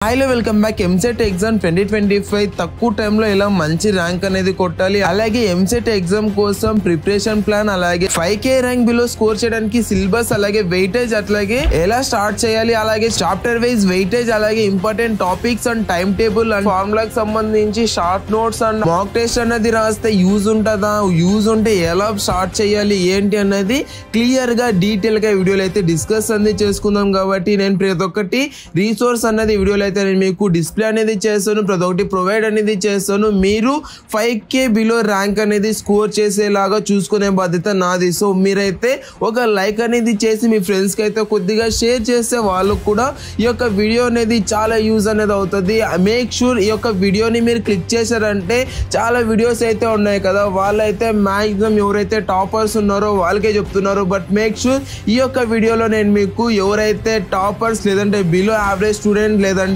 Hello welcome back. EAMCET exam 2025 తక్కువ టైంలో ఎలా మంచి ర్యాంక్ అనేది కొట్టాలి, అలాగే ఎంసెట్ ఎగ్జామ్ కోసం ప్రిపరేషన్ ప్లాన్, అలాగే 5K ర్యాంక్ బిలో స్కోర్ చేయడానికి సిలబస్, అలాగే వెయిటేజ్, అట్లాగే ఎలా స్టార్ట్ చేయాలి, అలాగే చాప్టర్ వైజ్ వెయిటేజ్, అలాగే important topics and time table and ఫార్ములాకి సంబంధించి short notes and mock test అనేది రాస్తే యూజ్ ఉంటుందా, యూజ్ ఉంటే ఎలా స్టార్ట్ చేయాలి ఏంటి అనేది క్లియర్ గా డీటెయిల్ గా వీడియోలో అయితే డిస్కస్ అనేది చేసుకుందాం. కాబట్టి నేను ప్రతి ఒక్కటి రీసోర్స్ అనేది వీడియోలో అయితే నేను మీకు డిస్ప్లే అనేది చేస్తాను, ప్రతి ఒక్కటి ప్రొవైడ్ అనేది చేస్తాను. మీరు 5K బిలో ర్యాంక్ అనేది స్కోర్ చేసేలాగా చూసుకునే బాధ్యత నాది. సో మీరైతే ఒక లైక్ అనేది చేసి మీ ఫ్రెండ్స్ కి అయితే కొద్దిగా షేర్ చేస్తే వాళ్ళకు కూడా ఈ యొక్క వీడియో అనేది చాలా యూజ్ అనేది అవుతుంది. మేక్ షూర్ ఈ యొక్క వీడియోని మీరు క్లిక్ చేశారంటే చాలా వీడియోస్ అయితే ఉన్నాయి కదా, వాళ్ళైతే మ్యాక్సిమం ఎవరైతే టాపర్స్ ఉన్నారో వాళ్ళకే చెప్తున్నారు. బట్ మేక్ షూర్ ఈ యొక్క వీడియోలో నేను మీకు ఎవరైతే టాపర్స్ లేదంటే బిలో యావరేజ్ స్టూడెంట్ లేదంటే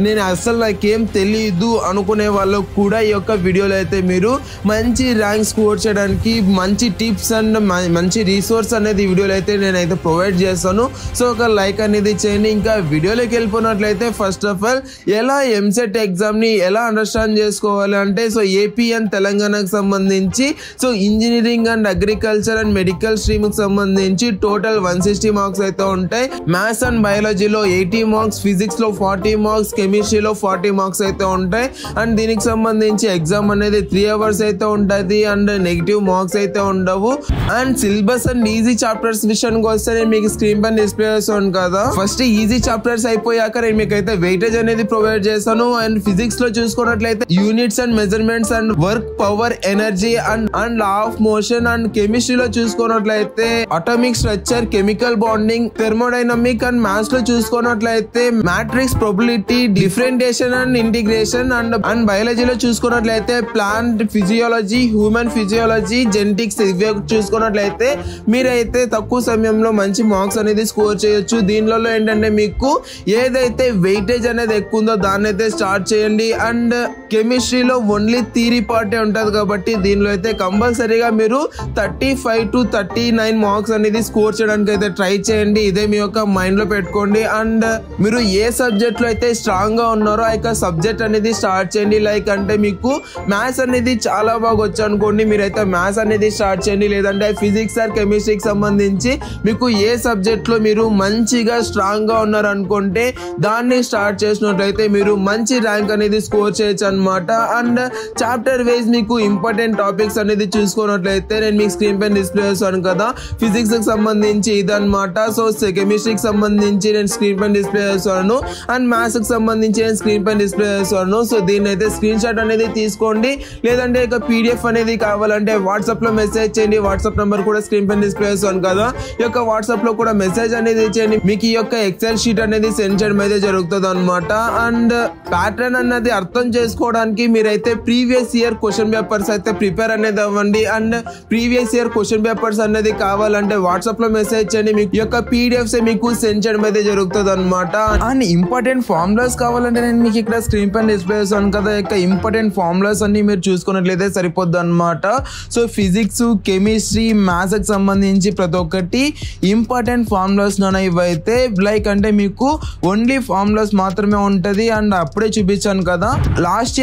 నేను అసలు నాకేం తెలియదు అనుకునే వాళ్ళకు కూడా ఈ యొక్క వీడియోలో అయితే మీరు మంచి ర్యాంక్ స్కోర్ చేయడానికి మంచి టిప్స్ అండ్ మంచి రీసోర్స్ అనేది వీడియోలో అయితే నేనైతే ప్రొవైడ్ చేస్తాను. సో ఒక లైక్ అనేది చేయండి. ఇంకా వీడియోలోకి వెళ్ళిపోయినట్లయితే ఫస్ట్ ఆఫ్ ఆల్ ఎలా ఎంసెట్ ఎగ్జామ్ ని ఎలా అండర్స్టాండ్ చేసుకోవాలి అంటే, సో ఏపీ అండ్ తెలంగాణకు సంబంధించి so engineering and agriculture and medical stream కి సంబంధించి టోటల్ 160 మార్క్స్ అయితే ఉంటాయి. మ్యాథ్స్ అండ్ బయాలజీలో 80 మార్క్స్, ఫిజిక్స్ లో 40 మార్క్స్, కెమిస్ట్రీలో 40 మార్క్స్ అయితే ఉంటాయి. అండ్ దీనికి సంబంధించి ఎగ్జామ్ అనేది 3 hours అయితే ఉంటుంది అండ్ నెగిటివ్ మార్క్స్ అయితే ఉండవు. And syllabus and easy chapters విషయానికి వస్తే నేను మీకు స్క్రీన్ పైన డిస్ప్లే చేస్తాను కదా, ఫస్ట్ ఈజీ చాప్టర్స్ అయిపోయాక నేను మీకు అయితే వెయిటేజ్ అనేది ప్రొవైడ్ చేస్తాను. అండ్ ఫిజిక్స్ లో చూసుకున్నట్లయితే units and measurements and work, power, energy and law of motion. And కెమిస్ట్రీలో చూసుకున్నట్లయితే atomic structure, chemical bonding, thermodynamic. And maths లో చూసుకున్నట్లయితే matrix, probability, differentiation and integration. And బయాలజీలో చూసుకున్నట్లయితే plant physiology, human physiology, genetics. ఇవి చూసుకున్నట్లయితే మీరైతే తక్కువ సమయంలో మంచి మార్క్స్ అనేది స్కోర్ చేయొచ్చు. దీనిలో ఏంటంటే మీకు ఏదైతే వెయిటేజ్ అనేది ఎక్కువ ఉందో దాన్ని అయితే స్టార్ట్ చేయండి. అండ్ కెమిస్ట్రీలో ఓన్లీ థియరీ పార్టే ఉంటుంది కాబట్టి దీనిలో అయితే కంపల్సరీగా మీరు 35 to 39 మార్క్స్ అనేది స్కోర్ చేయడానికి అయితే ట్రై చేయండి. ఇదే మీ యొక్క మైండ్ లో పెట్టుకోండి. అండ్ మీరు ఏ సబ్జెక్ట్ లో అయితే స్ట్రాంగ్ గా ఉన్నారో ఆ యొక్క సబ్జెక్ట్ అనేది స్టార్ట్ చేయండి. లైక్ అంటే మీకు మ్యాథ్స్ అనేది చాలా బాగా వచ్చు అనుకోండి, మీరైతే మ్యాథ్స్ అనేది స్టార్ట్ చేయండి. లేదంటే ఫిజిక్స్ ఆర్ కెమిస్ట్రీకి సంబంధించి మీకు ఏ సబ్జెక్ట్ లో మీరు మంచిగా స్ట్రాంగ్ గా ఉన్నారు అనుకుంటే దాన్ని స్టార్ట్ చేసినట్లయితే మీరు మంచి ర్యాంక్ అనేది స్కోర్ చేయొచ్చు అనమాట. అండ్ చాప్టర్ వైజ్ మీకు ఇంపార్టెంట్ టాపిక్స్ అనేది చూసుకున్నట్లయితే నేను మీకు స్క్రీన్ పైన డిస్ప్లే చేస్తాను కదా, ఫిజిక్స్ కి సంబంధించి ఇదనమాట. సో కెమిస్ట్రీకి సంబంధించి నేను స్క్రీన్ పైన డిస్ప్లే చేస్తాను అండ్ మ్యాథ్స్ కి సంబంధించి నేను స్క్రీన్ పైన డిస్ప్లే చేస్తాను. సో దీన్ని అయితే స్క్రీన్ షాట్ అనేది తీసుకోండి. లేదంటే ఇక PDF అనేది కావాలంటే వాట్సాప్ లో మెసేజ్ చేయండి. వాట్సాప్ నంబర్ కూడా స్క్రీన్ పైన డిస్ప్లే చేస్తాను కదా, ఈ యొక్క వాట్సాప్ లో కూడా మెసేజ్ అనేది చేయండి. మీకు ఈ యొక్క ఎక్సెల్ షీట్ అనేది సెండ్ చేయడం అయితే జరుగుతుంది అనమాట. అండ్ ప్యాటర్న్ అన్నది అర్థం చేసుకోవడానికి మీరైతే ప్రీవియస్ ఇయర్ క్వశ్చన్ పేపర్స్ అయితే ప్రిపేర్ అనేది అవ్వండి. And previous year question papers అనేది కావాలంటే వాట్సాప్ లో మెసేజ్ చేయండి. మీకు ఈ యొక్క PDFs మీకు సెండ్ చేయడం అయితే జరుగుతుంది అనమాట. అండ్ ఇంపార్టెంట్ ఫార్ములాస్ కావాలంటే నేను మీకు ఇక్కడ స్క్రీన్ పైన డిస్ప్లే చేస్తాను కదా, ఇక ఇంపార్టెంట్ ఫార్ములాస్ అన్ని మీరు చూసుకున్నట్లయితే సరిపోద్ది అనమాట. సో ఫిజిక్స్, కెమిస్ట్రీ, మ్యాథ్స్ కి సంబంధించి ప్రతి ఒక్కటి ఇంపార్టెంట్ ఫార్ములాస్ ఇవైతే లైక్ అంటే మీకు ఓన్లీ ఫార్ములాస్ మాత్రమే ఉంటది. అండ్ అప్పుడే చూపించాను కదా, లాస్ట్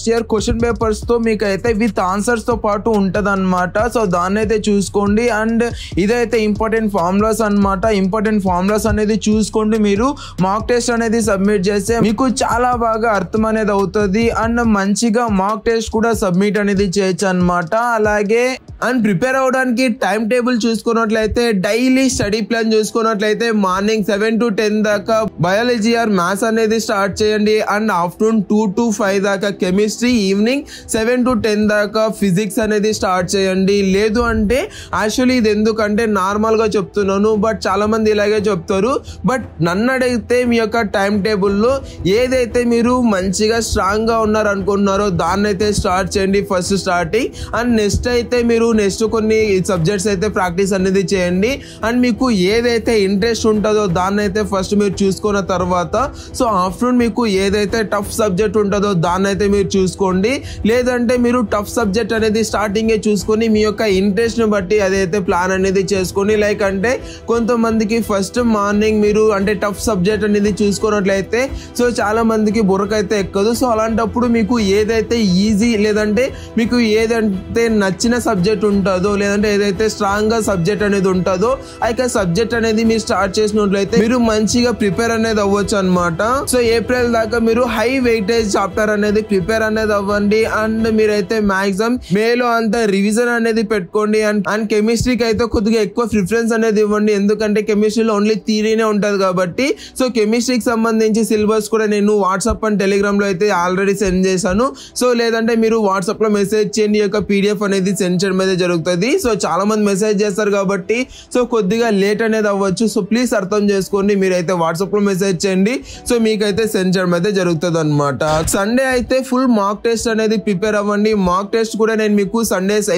ఇయర్ క్వశ్చన్ పేపర్స్ తో మీకు అయితే విత్ ఆన్సర్స్ తో పాటు ఉంటది అనమాట. సో దాన్ని అయితే చూసుకోండి. అండ్ ఇదైతే ఇంపార్టెంట్ ఫార్ములాస్ అనమాట. ఇంపార్టెంట్ ఫార్ములాస్ అనేది చూసుకోండి. మీరు మాక్ టెస్ట్ అనేది సబ్మిట్ చేస్తే మీకు చాలా బాగా అర్థం అనేది అవుతుంది. అండ్ మంచిగా మాక్ టెస్ట్ కూడా సబ్మిట్ అనేది చేయొచ్చు అనమాట. అలాగే అండ్ ప్రిపేర్ అవడానికి టైం టేబుల్ చూసుకున్నట్లయితే డైలీ స్టడీ ప్లాన్ చూసుకున్నట్లయితే మార్నింగ్ 7 to 10 దాకా బయాలజీ ఆర్ మ్యాథ్స్ అనేది స్టార్ట్ చేయండి. అండ్ ఆఫ్టర్నూన్ 2 to 5 దాకా కెమిస్ట్రీ, ఈవినింగ్ 7 to 10 దాకా ఫిజిక్స్ అనేది స్టార్ట్ చేయండి. లేదు అంటే యాక్చువల్లీ ఇది ఎందుకంటే నార్మల్ గా చెప్తున్నాను, బట్ చాలా మంది ఇలాగే చెప్తారు. బట్ నన్ను అడిగితే మీ యొక్క టైం టేబుల్లో ఏదైతే మీరు మంచిగా స్ట్రాంగ్ గా ఉన్నారు అనుకుంటున్నారో దాన్ని అయితే స్టార్ట్ చేయండి ఫస్ట్ స్టార్టింగ్. అండ్ నెక్స్ట్ అయితే మీరు నెక్స్ట్ కొన్ని సబ్జెక్ట్స్ అయితే ప్రాక్టీస్ అనేది చేయండి. అండ్ మీకు ఏదైతే ఇంట్రెస్ట్ ఉంటుందో దాన్ని అయితే ఫస్ట్ మీరు చూసుకున్న తర్వాత సో ఆఫ్టర్నూన్ మీకు ఏదైతే టఫ్ సబ్జెక్ట్ ఉంటుందో దాన్ని అయితే మీరు చూసుకోండి. లేదంటే మీరు టఫ్ సబ్జెక్ట్ అనేది స్టార్టింగే చూసుకొని మీ యొక్క ఇంట్రెస్ట్ ని బట్టి అదైతే ప్లాన్ అనేది చేసుకోండి. లైక్ అంటే కొంతమందికి ఫస్ట్ మార్నింగ్ మీరు అంటే టఫ్ సబ్జెక్ట్ అనేది చూసుకున్నట్లయితే సో చాలా మందికి బుర్రకైతే ఎక్కదు. సో అలాంటప్పుడు మీకు ఏదైతే ఈజీ లేదంటే మీకు ఏదైతే నచ్చిన సబ్జెక్ట్ ఉంటుందో లేదంటే ఏదైతే స్ట్రాంగ్ గా సబ్జెక్ట్ అనేది ఉంటుందో ఆ సబ్జెక్ట్ అనేది మీరు స్టార్ట్ చేసినట్లయితే మీరు మంచిగా ప్రిపేర్ అనేది అవ్వచ్చు అనమాట. సో ఏప్రిల్ దాకా మీరు హై వెయిటేజ్ చాప్టర్ అనేది ప్రిపేర్ అనేది అవ్వండి. అండ్ మీరైతే మాక్సిమం మేలో అంత రివిజన్ అనేది పెట్టుకోండి. అండ్ కెమిస్ట్రీకి అయితే కొద్దిగా ఎక్కువ ప్రిఫరెన్స్ అనేది ఇవ్వండి. ఎందుకంటే కెమిస్ట్రీలో ఓన్లీ థియరీనే ఉంటది కాబట్టి. సో కెమిస్ట్రీకి సంబంధించి సిలబస్ కూడా నేను వాట్సాప్ అండ్ టెలిగ్రామ్ లో అయితే ఆల్రెడీ సెండ్ చేశాను. సో లేదంటే మీరు వాట్సాప్ లో మెసేజ్ చేయండి, యొక్క పీడిఎఫ్ అనేది సెండ్ చేయడం అయితే జరుగుతుంది. సో చాలా మంది మెసేజ్ చేస్తారు కాబట్టి సో కొద్దిగా లేట్ అనేది అవ్వచ్చు. సో ప్లీజ్ అర్థం చేసుకోండి, మీరైతే వాట్సాప్ లో మెసేజ్ చేయండి. సో మీకైతే సెండ్ చేయడం అయితే జరుగుతుంది అనమాట. సండే అయితే ఫుల్ మాక్ టెస్ట్ అనేది ప్రిపేర్ అవ్వండి. మాక్ టెస్ట్ కూడా నేను మీకు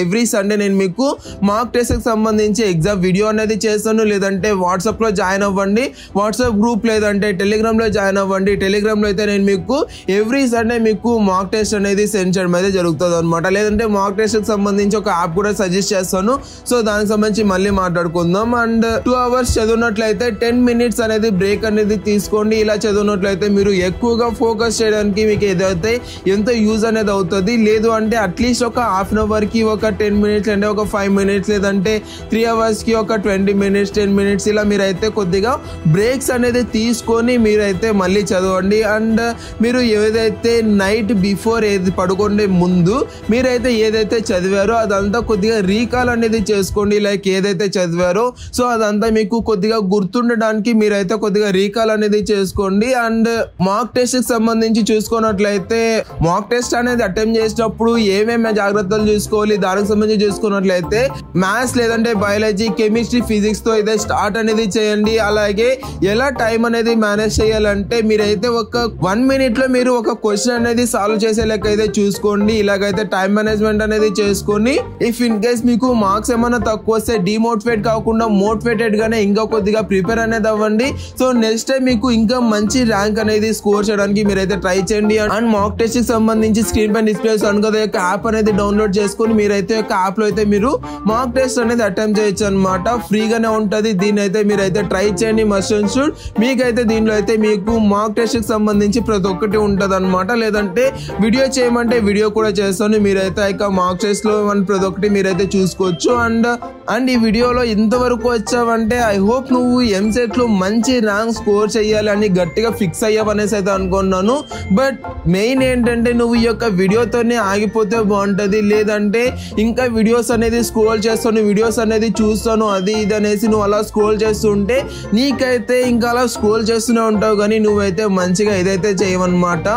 ఎవ్రీ సండే నేను మీకు మాక్ టెస్ట్ కి సంబంధించి ఎగ్జామ్ వీడియో అనేది చేస్తాను. లేదంటే వాట్సాప్ లో జాయిన్ అవ్వండి, వాట్సాప్ గ్రూప్ లేదంటే టెలిగ్రామ్ లో జాయిన్ అవ్వండి. టెలిగ్రామ్ లో అయితే నేను మీకు ఎవ్రీ సండే మీకు మాక్ టెస్ట్ అనేది సెండ్ చేయడం అయితే జరుగుతుంది అనమాట. లేదంటే మాక్ టెస్ట్ కి సంబంధించి ఒక యాప్ కూడా సజెస్ట్ చేస్తాను. సో దానికి సంబంధించి మళ్ళీ మాట్లాడుకుందాం. అండ్ 2 hours చదివినట్లయితే 10 minutes అనేది బ్రేక్ అనేది తీసుకోండి. ఇలా చదివినట్లయితే మీరు ఎక్కువగా ఫోకస్ చేయడానికి మీకు ఏదైతే ఎంతో యూజ్ అనేది అవుతుంది. లేదు అంటే అట్లీస్ట్ ఒక హాఫ్ అన్ అవర్ కి ఒక 10 minutes అంటే ఒక 5 minutes లేదంటే 3 hours కి ఒక 20 minutes 10 minutes ఇలా మీరైతే కొద్దిగా బ్రేక్స్ అనేది తీసుకొని మీరైతే మళ్ళీ చదవండి. అండ్ మీరు ఏదైతే నైట్ బిఫోర్ ఏది పడుకునే ముందు మీరైతే ఏదైతే చదివారో అదంతా కొద్దిగా రీకాల్ అనేది చేసుకోండి. లైక్ ఏదైతే చదివారో సో అదంతా మీకు కొద్దిగా గుర్తుండడానికి మీరైతే కొద్దిగా రీకాల్ అనేది చేసుకోండి. అండ్ మాక్ టెస్ట్ కి సంబంధించి చూసుకున్నట్లయితే మాక్ టెస్ట్ అనేది అటెంప్ట్ చేసేటప్పుడు ఏమేమి జాగ్రత్తలు చూసుకోవాలి దానికి సంబంధించి చూసుకున్నట్లయితే మ్యాథ్స్ లేదంటే బయాలజీ కెమిస్ట్రీ ఫిజిక్స్ తో అయితే స్టార్ట్ అనేది చేయండి. అలాగే ఎలా టైం అనేది మేనేజ్ చేయాలంటే మీరైతే ఒక 1 minute లో మీరు ఒక క్వశ్చన్ అనేది సాల్వ్ చేసే లెక్క అయితే చూసుకోండి. ఇలాగైతే టైం మేనేజ్మెంట్ అనేది చేసుకొని ఇఫ్ ఇన్ కేస్ మీకు మార్క్స్ ఏమైనా తక్కువ వస్తే డిమోటివేట్ కాకుండా మోటివేటెడ్ గానే ఇంకా కొద్దిగా ప్రిపేర్ అనేది అవ్వండి. సో నెక్స్ట్ టైం మీకు ఇంకా మంచి ర్యాంక్ అనేది స్కోర్ చేయడానికి మీరైతే ట్రై చేయండి. అండ్ మాక్ టెస్ట్ కి సంబంధించి స్క్రీన్ పైన డిస్ప్లే కదా యొక్క యాప్ అనేది డౌన్లోడ్ చేసుకొని మీరైతే యొక్క యాప్ లో అయితే మీరు మాక్ టెస్ట్ అనేది అటెంప్ట్ చేయొచ్చు అనమాట. ఫ్రీగానే ఉంటది. దీన్ని అయితే మీరైతే ట్రై చేయండి మస్ట్ అండ్ షుడ్. మీకైతే దీనిలో అయితే మీకు మాక్ టెస్ట్ కి సంబంధించి ప్రతి ఒక్కటి ఉంటది అనమాట. లేదంటే వీడియో చేయమంటే వీడియో కూడా చేస్తాను. మీరైతే ఇక మాక్ టెస్ట్ లో ప్రతి ఒక్కటి మీరైతే చూసుకోవచ్చు. అండ్ ఈ వీడియోలో ఇంతవరకు వచ్చావంటే ఐ హోప్ నువ్వు ఎంసెట్ లో మంచి ర్యాంక్ స్కోర్ చేయాలి అని గట్టిగా ఫిక్స్ అయ్యావనేసి అయితే అనుకున్నాను. బట్ మెయిన్ ఏంటంటే నువ్వు ఈ యొక్క వీడియోతోనే ఆగిపోతే బాగుంటది. లేదంటే ఇంకా వీడియోస్ అనేది స్క్రోల్ చేస్తాను, వీడియోస్ అనేది చూస్తాను అది ఇది అనేసి నువ్వు అలా స్క్రోల్ చేస్తుంటే నీకైతే ఇంకా అలా స్క్రోల్ చేస్తూనే ఉంటావు కానీ నువ్వైతే మంచిగా ఏదైతే చేయవన్నమాట.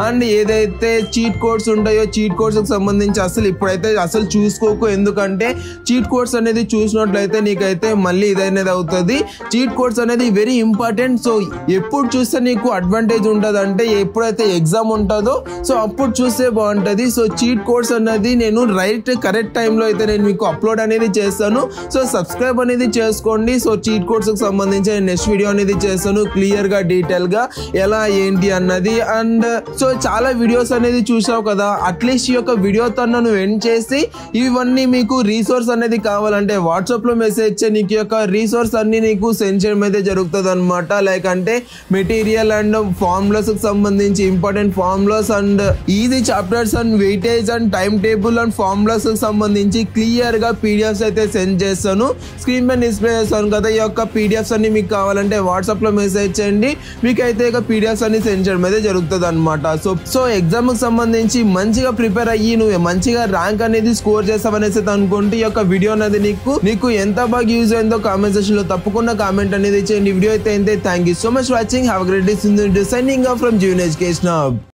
అండ్ ఏదైతే చీట్ కోడ్స్ ఉంటాయో చీట్ కోడ్స్ కి సంబంధించి అసలు ఇప్పుడైతే అసలు చూసుకోకు. ఎందుకంటే చీట్ కోడ్స్ అనేది చూసినట్లయితే నీకైతే మళ్ళీ ఇదనేది అవుతుంది. చీట్ కోడ్స్ అనేది వెరీ ఇంపార్టెంట్. సో ఎప్పుడు చూస్తే నీకు అడ్వాంటేజ్ ఉంటుంది అంటే ఎప్పుడైతే ఎగ్జామ్ ఉంటుందో సో అప్పుడు చూస్తే బాగుంటది. సో చీట్ కోడ్స్ అనేది నేను కరెక్ట్ టైంలో అయితే నేను మీకు అప్లోడ్ అనేది చేస్తాను. సో సబ్స్క్రైబ్ అనేది చేసుకోండి. సో చీట్ కోడ్స్ కి సంబంధించి నెక్స్ట్ వీడియో అనేది చేస్తాను క్లియర్ గా డీటెయిల్ గా ఎలా ఏంటి అన్నది. అండ్ సో చాలా వీడియోస్ అనేది చూసావు కదా, అట్లీస్ట్ ఈ యొక్క వీడియోతో నువ్వు ఎండ్ చేసి ఇవన్నీ మీకు రీసోర్స్ అనేది కావాలంటే వాట్సాప్ లో మెసేజ్ చేయి. నీకు యొక్క రీసోర్స్ అన్ని నీకు సెండ్ చేయడం అయితే జరుగుతుంది అనమాట. లైక్ అంటే మెటీరియల్ అండ్ ఫార్ములాస్ కి సంబంధించి important formulas and easy chapters and weightage and time table and formulas కి సంబంధించి క్లియర్ గా పీడిఎఫ్స్ అయితే సెండ్ చేస్తాను. స్క్రీన్ పైన డిస్ప్లే చేస్తాను కదా, ఈ యొక్క పీడిఎఫ్స్ అన్ని మీకు కావాలంటే వాట్సాప్ లో మెసేజ్ చేయండి. మీకైతే ఇక పీడిఎఫ్స్ అన్ని సెండ్ చేయడం అయితే జరుగుతుంది అనమాట. సో ఎగ్జామ్ కి సంబంధించి మంచిగా ప్రిపేర్ అయ్యి నువ్వు మంచిగా ర్యాంక్ అనేది స్కోర్ చేస్తావనేసి అనుకుంటే ఈ యొక్క వీడియో అనేది నీకు ఎంత బాగా యూజ్ అయిందో కామెంట్ సెక్షన్ లో తప్పకుండా కామెంట్ అనేది చేయండి. వీడియో అయితే thank you so much watching. Have a great day. Signing off from Jeevan education hub.